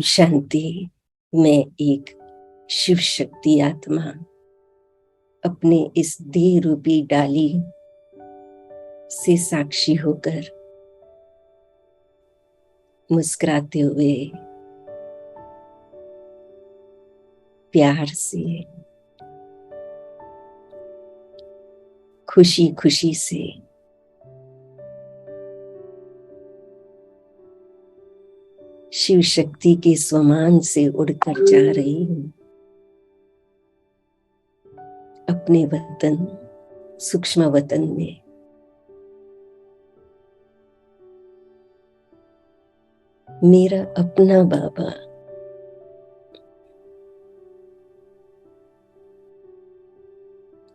शांति। मैं एक शिव शक्ति आत्मा अपने इस देह रूपी डाली से साक्षी होकर मुस्कुराते हुए प्यार से खुशी खुशी से शिव शक्ति के स्वमान से उड़कर जा रही हूँ अपने वतन सूक्ष्म वतन में। मेरा अपना बाबा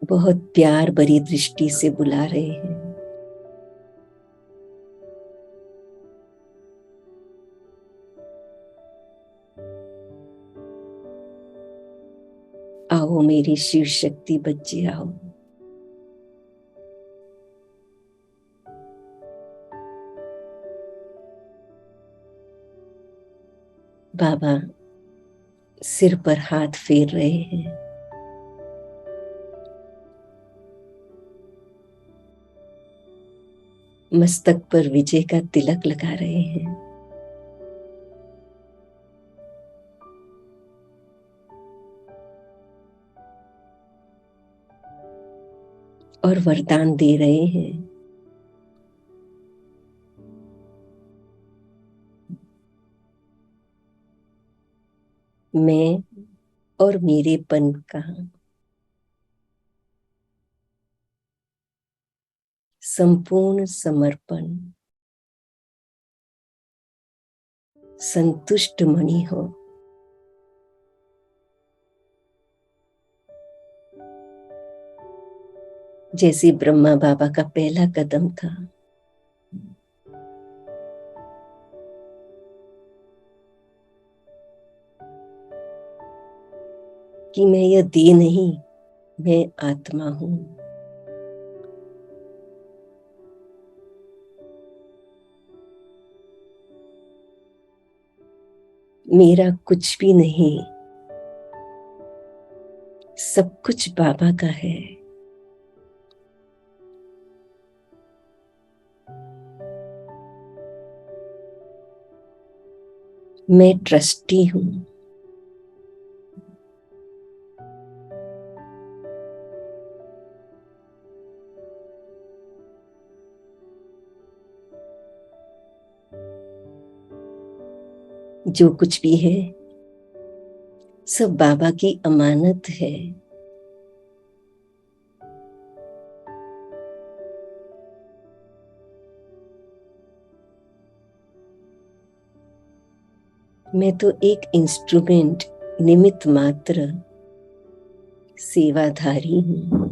बहुत प्यार भरी दृष्टि से बुला रहे हैं। आओ मेरी शिव शक्ति बच्चे आओ। बाबा सिर पर हाथ फेर रहे हैं। मस्तक पर विजय का तिलक लगा रहे हैं। और वरदान दे रहे हैं। मैं और मेरेपन का संपूर्ण समर्पण संतुष्ट मणि हो। जैसे ब्रह्मा बाबा का पहला कदम था, कि मैं यह देह नहीं, मैं आत्मा हूं। मेरा कुछ भी नहीं, सब कुछ बाबा का है। मैं ट्रस्टी हूं। जो कुछ भी है सब बाबा की अमानत है। मैं तो एक इंस्ट्रूमेंट, निमित्त मात्र सेवाधारी हूं।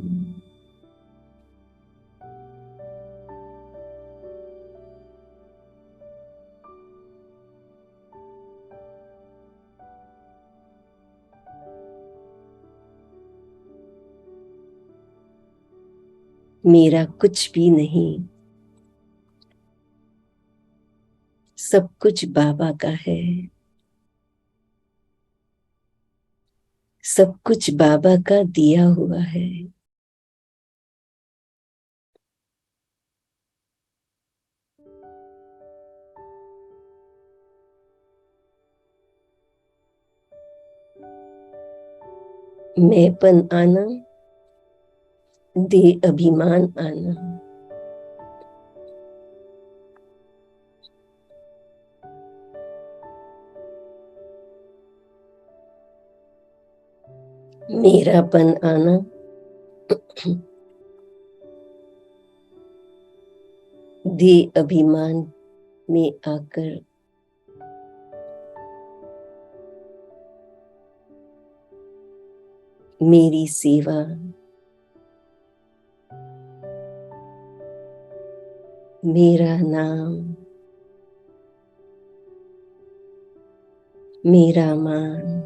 मेरा कुछ भी नहीं, सब कुछ बाबा का है। सब कुछ बाबा का दिया हुआ है। मैंपन आना, देह अभिमान आना। मेरापन आना, देह अभिमान में आकर मेरी सेवा, मेरा नाम, मेरा मान,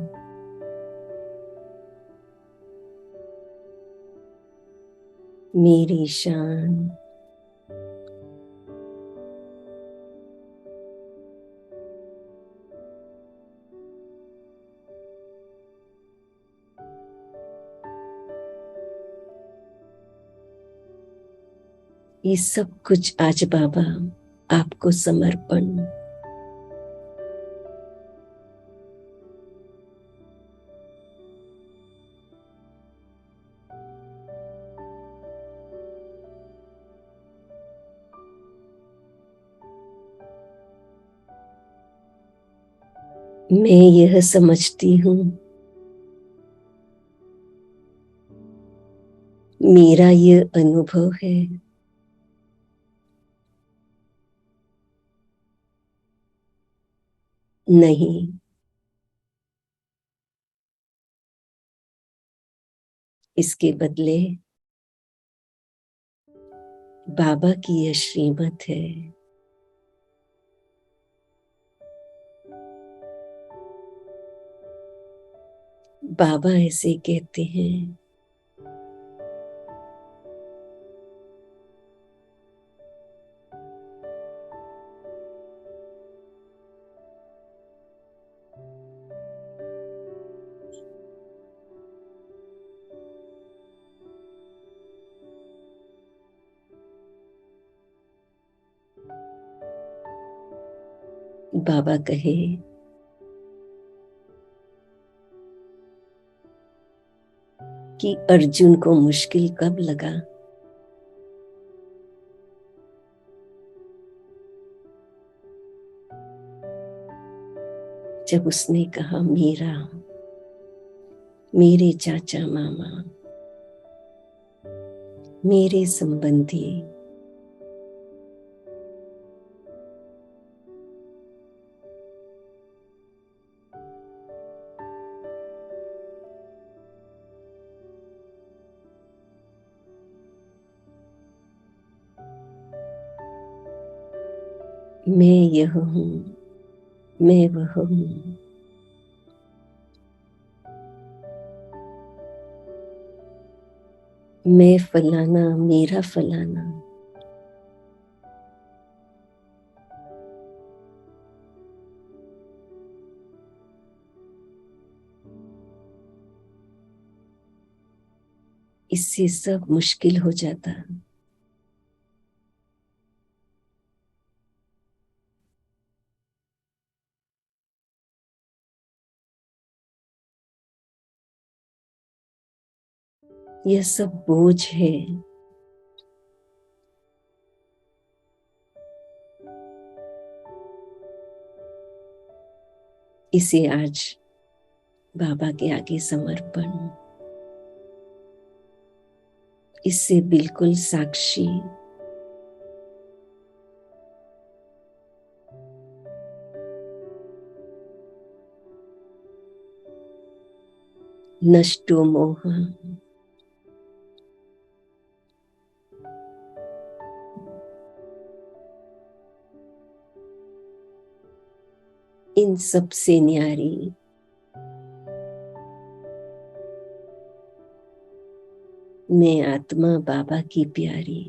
मेरी शान, ये सब कुछ आज बाबा आपको समर्पण। मैं यह समझती हूँ मेरा ये अनुभव है नहीं, इसके बदले बाबा की यह श्रीमत है। बाबा ऐसे कहते हैं, बाबा कहे कि अर्जुन को मुश्किल कब लगा? जब उसने कहा मेरे चाचा मामा, मेरे संबंधी, मैं यह हूँ, मैं वह हूँ, मैं फलाना, मेरा फलाना। इससे सब मुश्किल हो जाता। यह सब बोझ है। इसे आज बाबा के आगे समर्पण, इससे बिल्कुल साक्षी, नष्टो मोह, इन सब से न्यारी मैं आत्मा बाबा की प्यारी।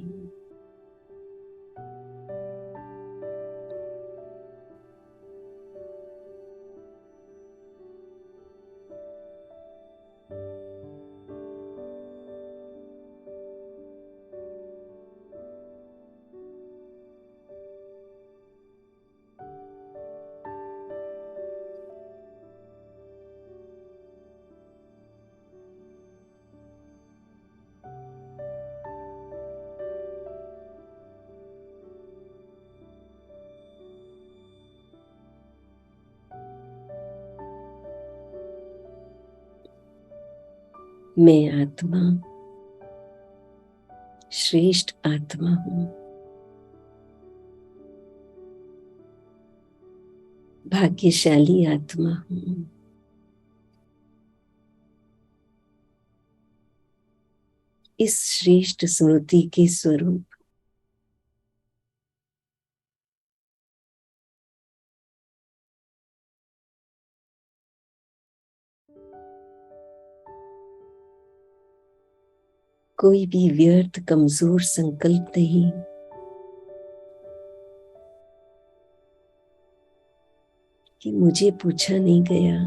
मैं आत्मा श्रेष्ठ आत्मा हूँ, भाग्यशाली आत्मा हूँ। इस श्रेष्ठ स्मृति के स्वरूप कोई भी व्यर्थ कमजोर संकल्प नहीं, कि मुझे पूछा नहीं गया,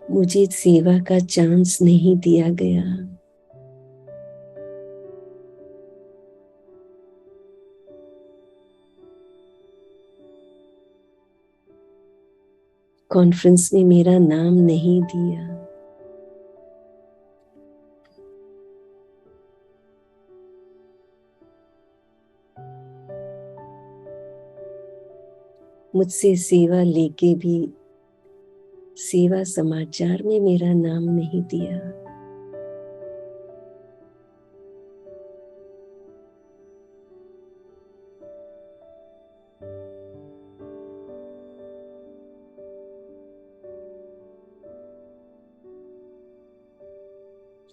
मुझे सेवा का चांस नहीं दिया गया। कॉन्फ्रेंस में मेरा नाम नहीं दिया। मुझसे सेवा लेके भी सेवा समाचार में मेरा नाम नहीं दिया।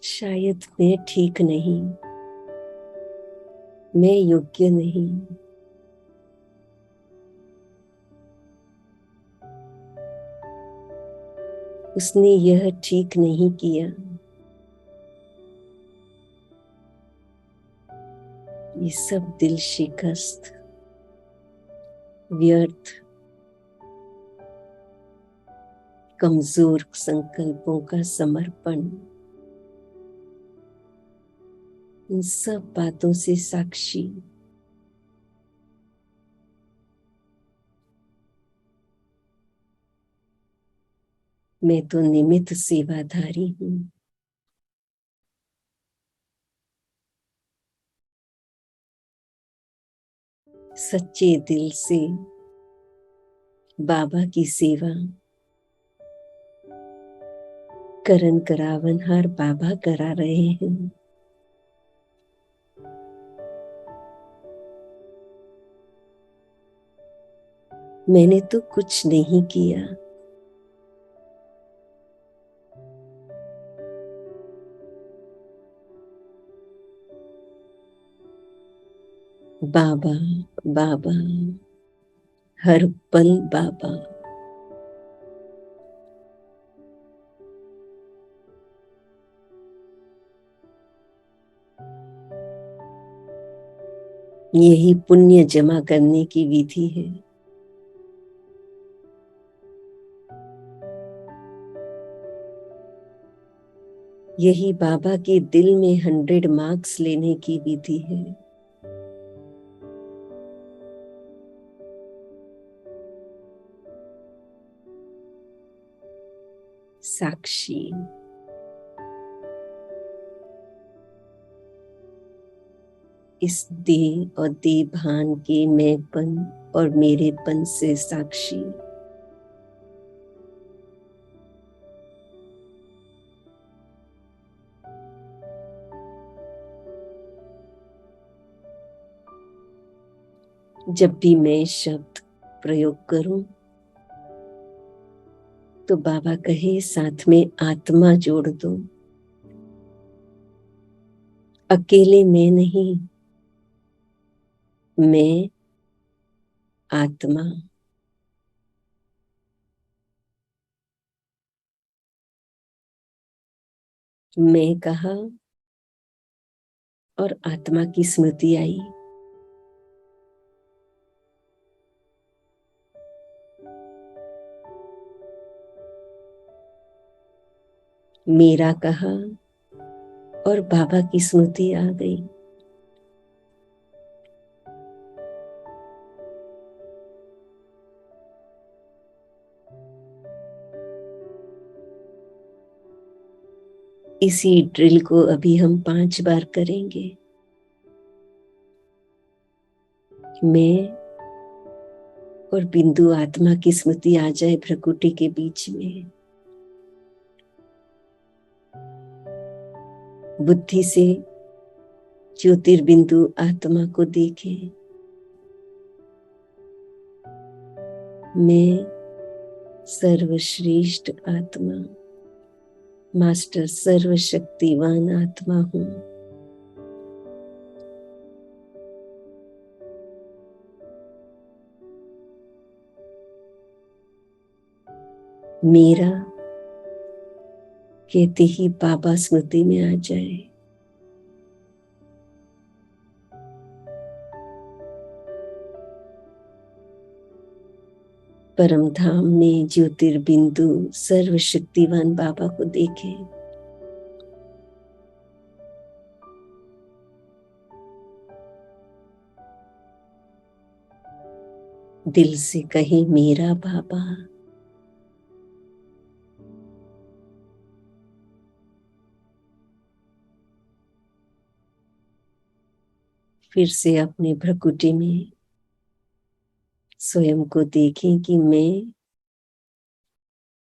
शायद मैं ठीक नहीं, मैं योग्य नहीं। उसने यह ठीक नहीं किया। ये सब दिल शिकस्त, व्यर्थ, कमजोर संकल्पों का समर्पण, इन सब बातों से साक्षी मैं तो निमित्त सेवाधारी हूं। सच्चे दिल से बाबा की सेवा करन करावनहार बाबा करा रहे हैं। मैंने तो कुछ नहीं किया। बाबा बाबा, हर पल बाबा। यही पुण्य जमा करने की विधि है। यही बाबा के दिल में 100 मार्क्स लेने की विधि है। साक्षी, इस देह और देह भान के मैंपन और मेरेपन से साक्षी। जब भी मैं शब्द प्रयोग करूं तो बाबा कहे साथ में आत्मा जोड़ दो। अकेले मैं नहीं, मैं आत्मा। मैं कहा और आत्मा की स्मृति आई। मेरा कहा और बाबा की स्मृति आ गई। इसी ड्रिल को अभी हम 5 बार करेंगे। मैं और बिंदु आत्मा की स्मृति आ जाए भ्रकुटी के बीच में। बुद्धि से ज्योतिर्बिंदु आत्मा को देखे। मैं सर्वश्रेष्ठ आत्मा, मास्टर सर्वशक्तिवान आत्मा हूं। मेरा कहते ही बाबा स्मृति में आ जाए। परम धाम में ज्योतिर्बिंदु सर्वशक्तिवान बाबा को देखे। दिल से कहे मेरा बाबा, फिर से अपने भ्रकुटी में स्वयं को देखें कि मैं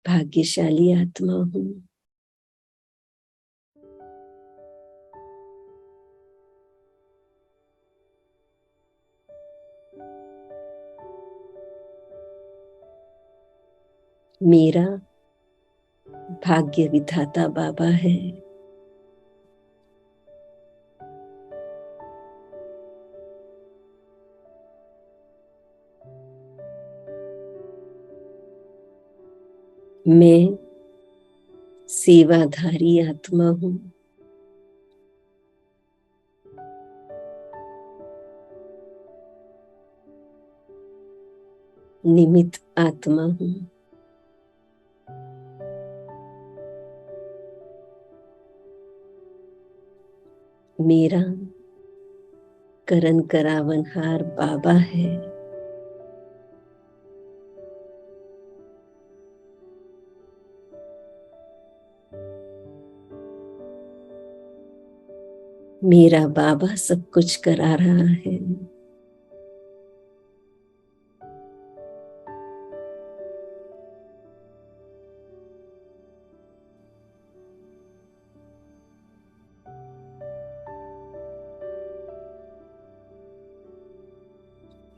भाग्यशाली आत्मा हूं। मेरा भाग्य विधाता बाबा है। मैं सेवाधारी आत्मा हूं। निमित्त आत्मा हूं। मेरा करन करावनहार बाबा है। मेरा बाबा सब कुछ करा रहा है।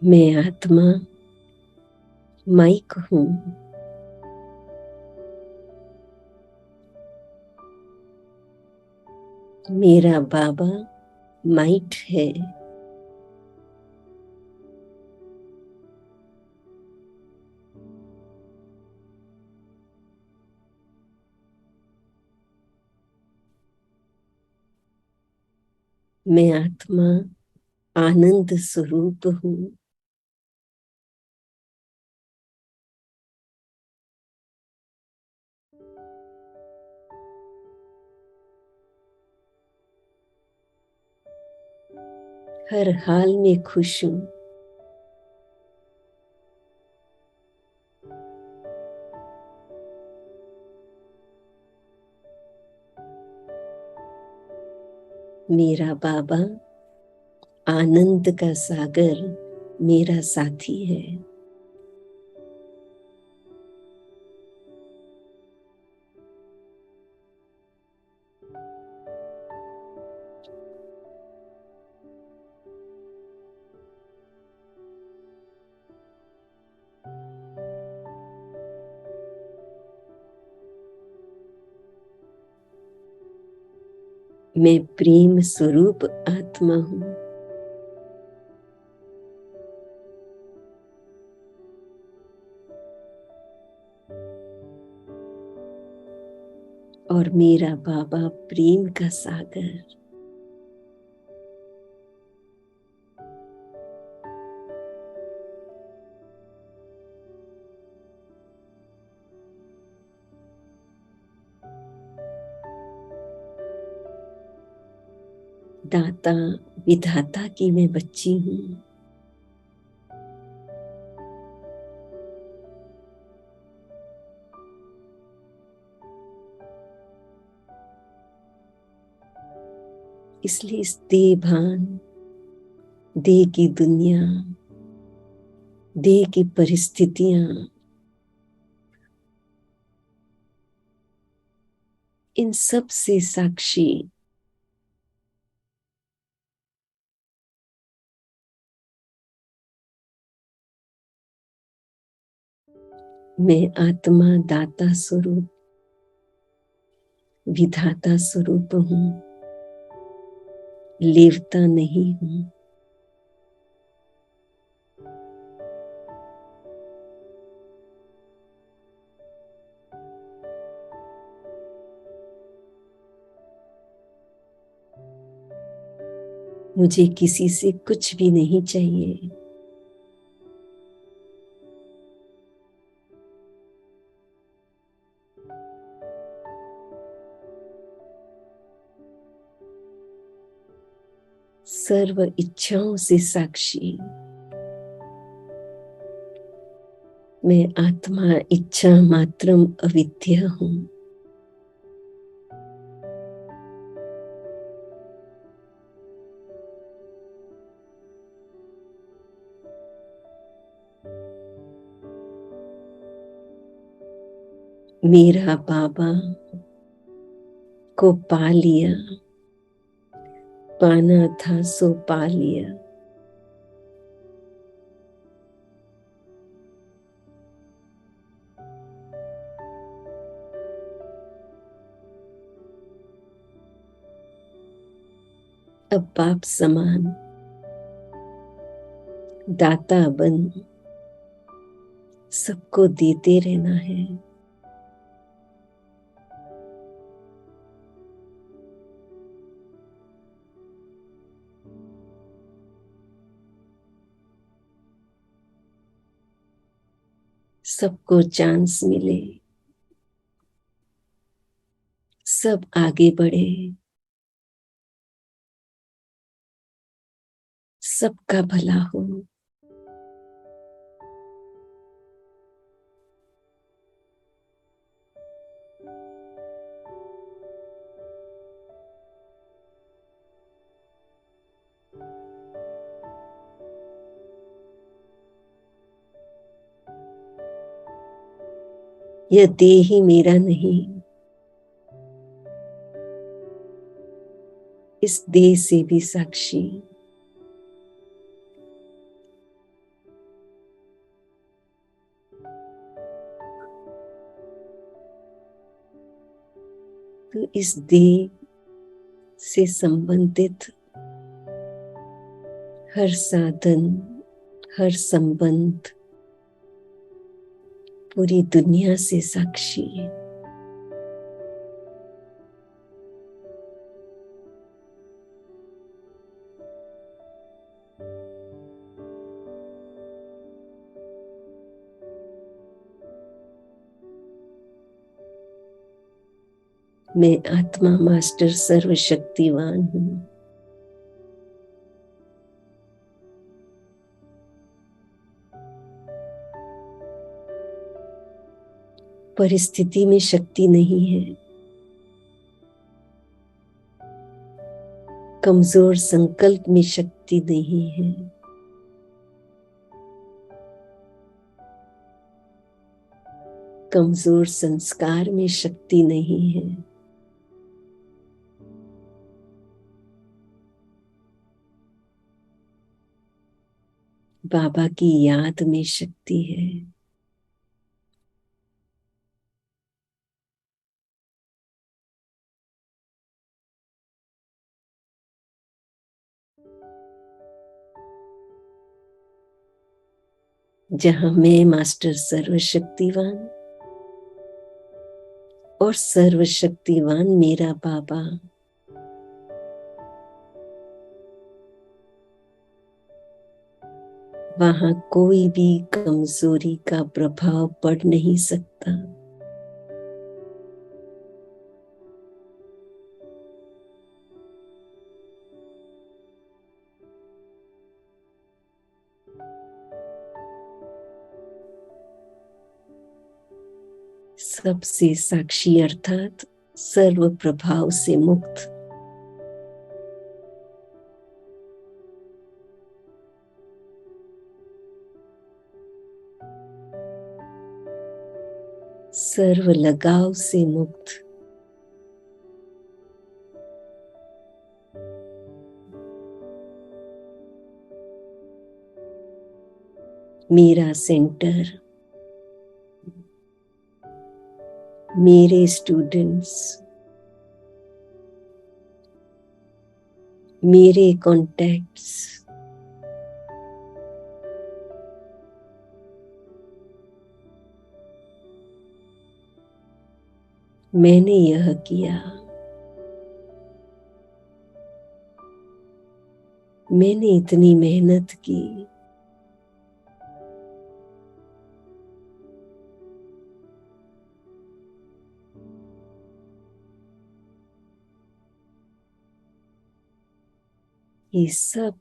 मैं आत्मा माइक हूं। मेरा बाबा माइट है। मैं आत्मा आनंद स्वरूप हूं। हर हाल में खुश हूं। मेरा बाबा आनंद का सागर मेरा साथी है। मैं प्रेम स्वरूप आत्मा हूं। और मेरा बाबा प्रेम का सागर। दाता विधाता की मैं बच्ची हूं। इसलिए इस देह भान, देह की दुनिया, देह की परिस्थितियां, इन सब से साक्षी मैं आत्मा दाता स्वरूप, विधाता स्वरूप हूं। लेवता नहीं हूं। मुझे किसी से कुछ भी नहीं चाहिए। सर्व इच्छाओं से साक्षी मैं आत्मा इच्छा मात्रम अविद्या हूं। मेरा बाबा को पा लिया, पाना था सो पा लिया। अब बाप समान दाता बन सबको देते रहना है। सबको चांस मिले, सब आगे बढ़े, सबका भला हो। यह देह ही मेरा नहीं, इस देह से भी साक्षी। तो इस देह से संबंधित हर साधन, हर संबंध पूरी दुनिया से साक्षी है। मैं आत्मा मास्टर सर्वशक्तिवान हूं। परिस्थिति में शक्ति नहीं है, कमजोर संकल्प में शक्ति नहीं है, कमजोर संस्कार में शक्ति नहीं है। बाबा की याद में शक्ति है। जहां मैं मास्टर सर्वशक्तिवान और सर्वशक्तिवान मेरा बाबा, वहां कोई भी कमजोरी का प्रभाव पड़ नहीं सकता। सबसे साक्षी अर्थात सर्व प्रभाव से मुक्त। सर्व लगाव से मुक्त। मेरा सेंटर, मेरे स्टूडेंट्स, मेरे कॉन्टैक्ट्स, मैंने यह किया, मैंने इतनी मेहनत की। ये सब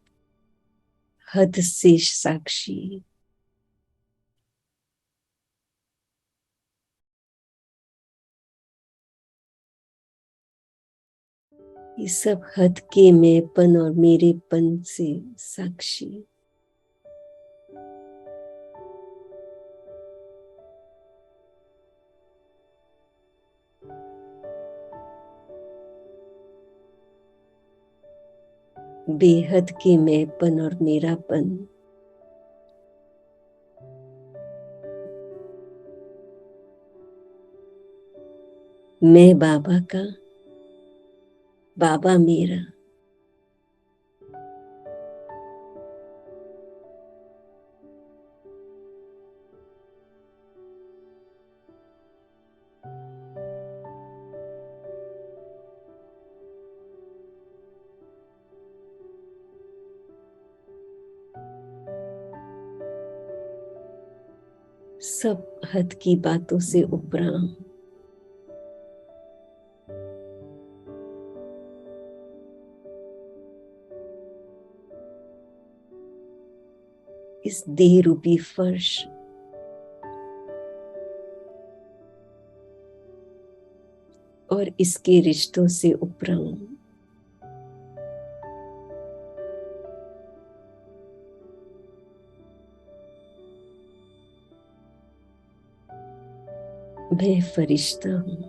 हद से साक्षी। ये सब हद के मैंपन और मेरेपन से साक्षी। बेहद के मैंपन और मेरापन मैं बाबा का, बाबा मेरा। सब हद की बातों से उपरा हूं। इस देह रूपी फर्श और इसके रिश्तों से उपरा हूं। मैं फरिश्ता हूं।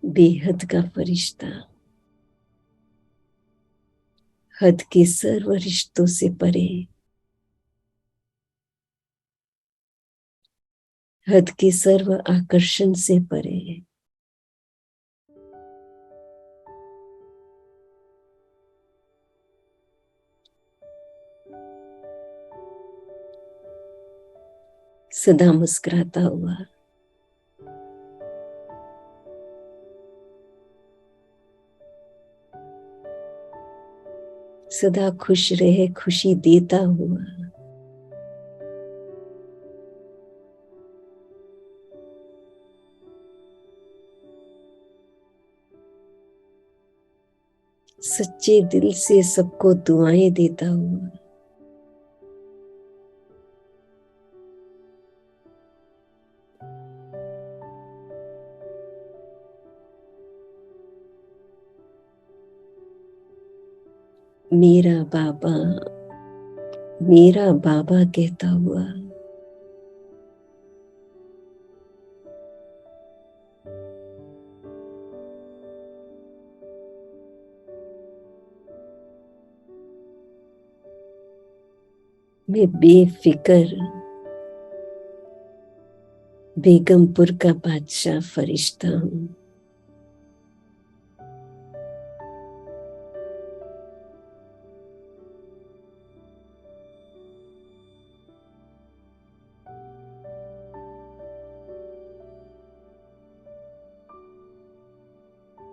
बेहद का फरिश्ता, हद के सर्व रिश्तों से परे, हद के सर्व आकर्षण से परे। सदा मुस्कुराता हुआ, सदा खुश रहे, खुशी देता हुआ। सच्चे दिल से सबको दुआएं देता हुआ। मेरा बाबा, मेरा बाबा कहता हुआ। मैं बेफिक्र बेगमपुर का बादशाह फरिश्ता हूं।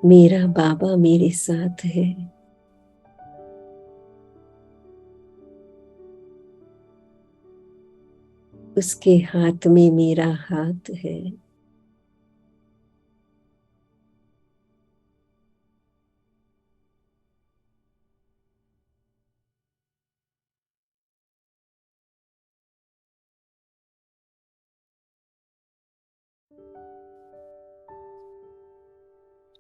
मेरा बाबा मेरे साथ है। उसके हाथ में मेरा हाथ है।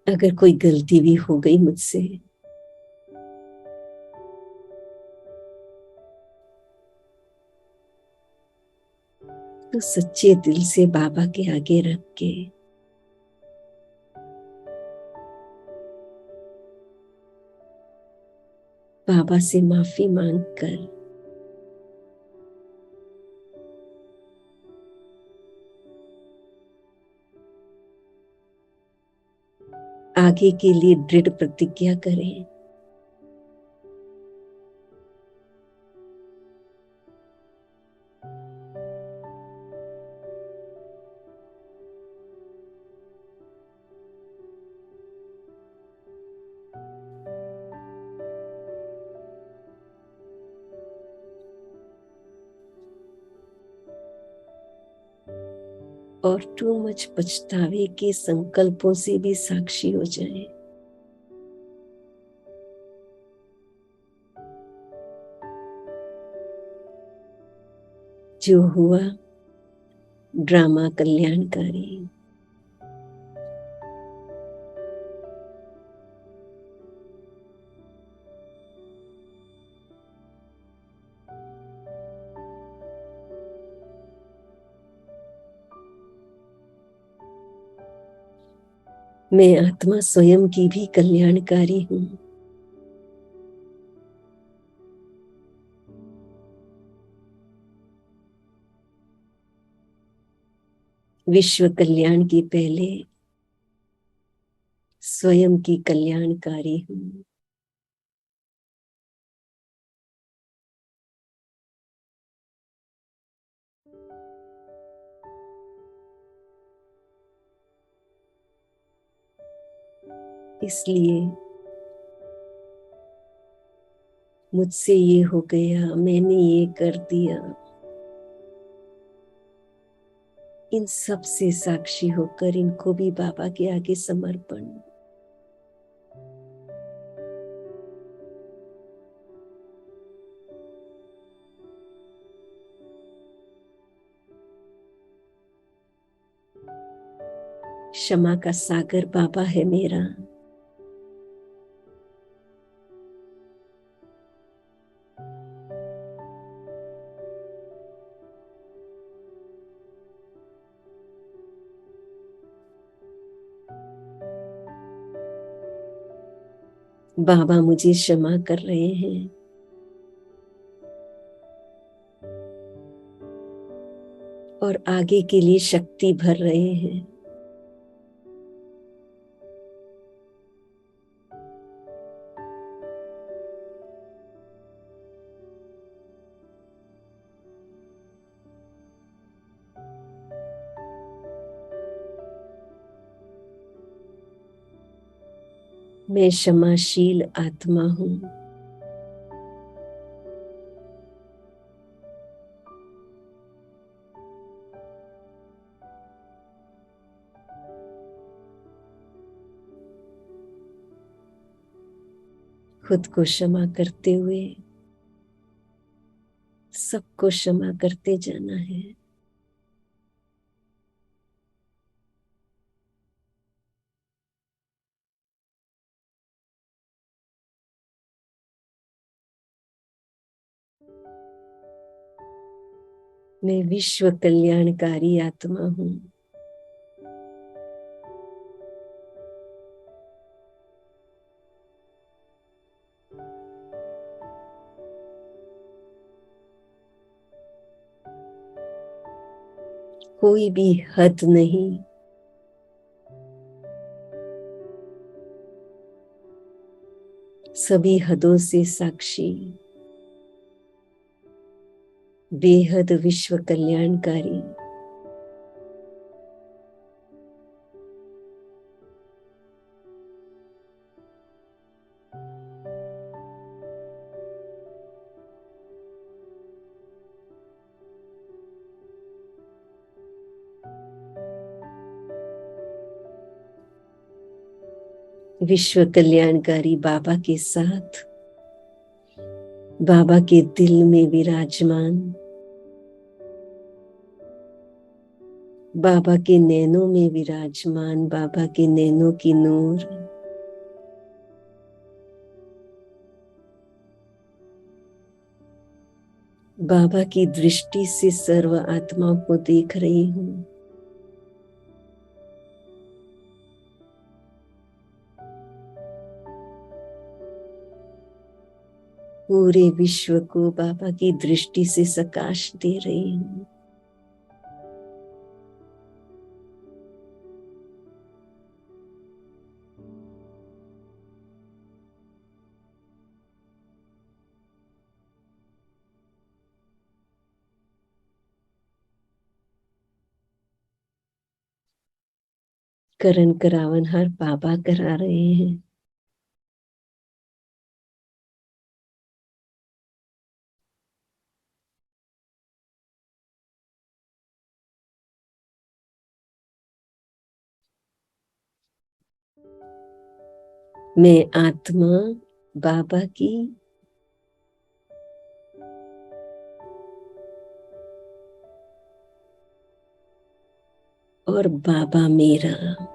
अगर कोई गलती भी हो गई मुझसे, तो सच्चे दिल से बाबा के आगे रख के बाबा से माफी मांग कर आगे के लिए दृढ़ प्रतिज्ञा करें। और टू मच पछतावे के संकल्पों से भी साक्षी हो जाए। जो हुआ ड्रामा कल्याणकारी। मैं आत्मा स्वयं की भी कल्याणकारी हूं। विश्व कल्याण के पहले स्वयं की कल्याणकारी हूं। इसलिए मुझसे ये हो गया, मैंने ये कर दिया, इन सब से साक्षी होकर इनको भी बाबा के आगे समर्पण। क्षमा का सागर बाबा है मेरा। बाबा मुझे क्षमा कर रहे हैं। और आगे के लिए शक्ति भर रहे हैं। मैं क्षमाशील आत्मा हूं। खुद को क्षमा करते हुए सबको क्षमा करते जाना है। मैं विश्व कल्याणकारी आत्मा हूं। कोई भी हद नहीं, सभी हदों से साक्षी, बेहद विश्व कल्याणकारी। विश्व कल्याणकारी बाबा के साथ, बाबा के दिल में विराजमान, बाबा के नैनों में विराजमान, बाबा के नैनों की नूर, बाबा की दृष्टि से सर्व आत्माओं को देख रही हूं। पूरे विश्व को बाबा की दृष्टि से प्रकाश दे रही हूं। करण करावन हर बाबा करा रहे हैं। मैं आत्मा बाबा की और बाबा मेरा।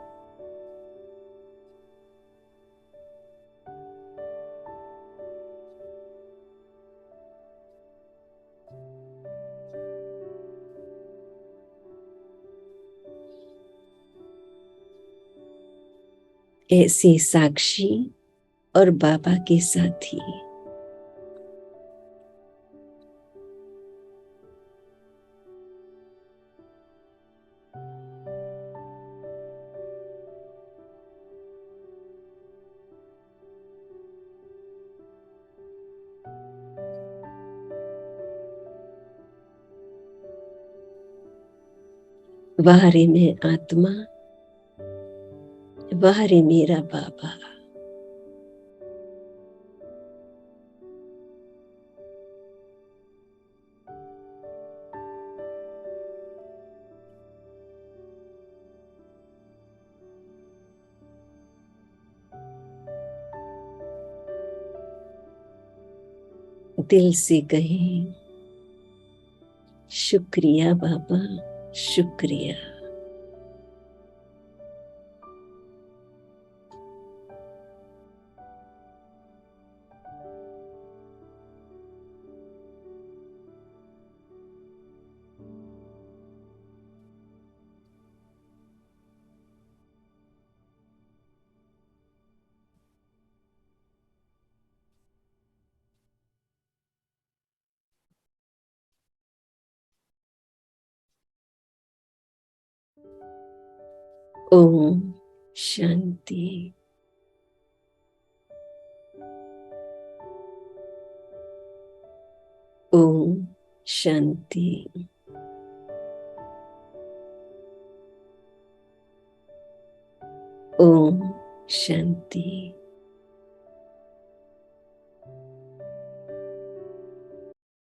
ऐसे साक्षी और बाबा के साथी। वाह रे मैं आत्मा, वाह रे मेरा बाबा। दिल से कहें शुक्रिया बाबा, शुक्रिया। ओम शांति। ओम शांति। ओम शांति।